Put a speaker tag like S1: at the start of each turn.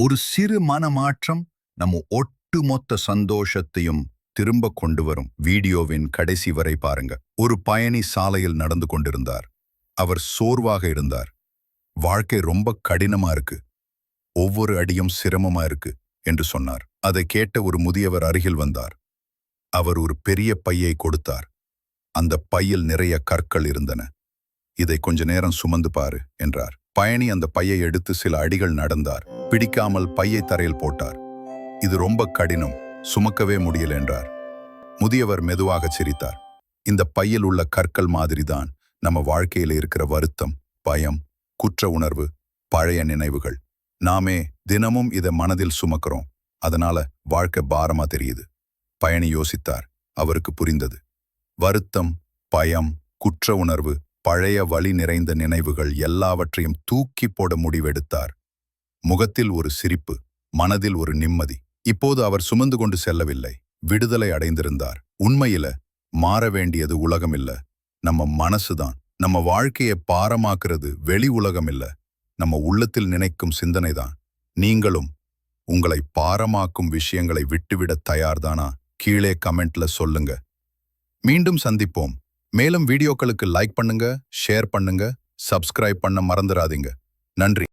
S1: ஒரு சிறு மனமாற்றம் நம்ம ஒட்டுமொத்த சந்தோஷத்தையும் திரும்ப கொண்டு வரும். வீடியோவின் கடைசி வரை பாருங்க. ஒரு பயணி சாலையில் நடந்து கொண்டிருந்தார். அவர் சோர்வாக இருந்தார். வாழ்க்கை ரொம்ப கடினமா இருக்கு, ஒவ்வொரு அடியும் சிரமமா இருக்கு என்று சொன்னார். அதை கேட்ட ஒரு முதியவர் அருகில் வந்தார். அவர் ஒரு பெரிய பையை கொடுத்தார். அந்த பையில் நிறைய கற்கள் இருந்தன. இதை கொஞ்ச நேரம் சுமந்து பாரு என்றார். பயணி அந்த பையை எடுத்து சில அடிகள் நடந்தார். பிடிக்காமல் பையை தரையில் போட்டார். இது ரொம்ப கடினம், சுமக்கவே முடியல என்றார். முதியவர் மெதுவாக சிரித்தார். இந்த பையில் உள்ள கற்கள் மாதிரிதான் நம்ம வாழ்க்கையில இருக்கிற வருத்தம், பயம், குற்ற உணர்வு, பழைய நினைவுகள். நாமே தினமும் இதை மனதில் சுமக்கிறோம். அதனால வாழ்க்கை பாரமா தெரியுது. பயணி யோசித்தார். அவருக்கு புரிந்தது. வருத்தம், பயம், குற்ற உணர்வு, பழைய வலி நிறைந்த நினைவுகள் எல்லாவற்றையும் தூக்கி போட முடிவெடுத்தார். முகத்தில் ஒரு சிரிப்பு, மனதில் ஒரு நிம்மதி. இப்போது அவர் சுமந்து கொண்டு செல்லவில்லை, விடுதலை அடைந்திருந்தார். உண்மையில மாற வேண்டியது உலகம் இல்ல, நம்ம மனசுதான். நம்ம வாழ்க்கையை பாரமாக்குறது வெளி உலகம் இல்ல, நம்ம உள்ளத்தில் நினைக்கும் சிந்தனைதான். நீங்களும் உங்களை பாரமாக்கும் விஷயங்களை விட்டுவிட தயார்தானா? கீழே கமெண்ட்ல சொல்லுங்க. மீண்டும் சந்திப்போம். மேலும் வீடியோக்களுக்கு லைக் பண்ணுங்க, ஷேர் பண்ணுங்க, சப்ஸ்கிரைப் பண்ண மறந்துடாதீங்க. நன்றி.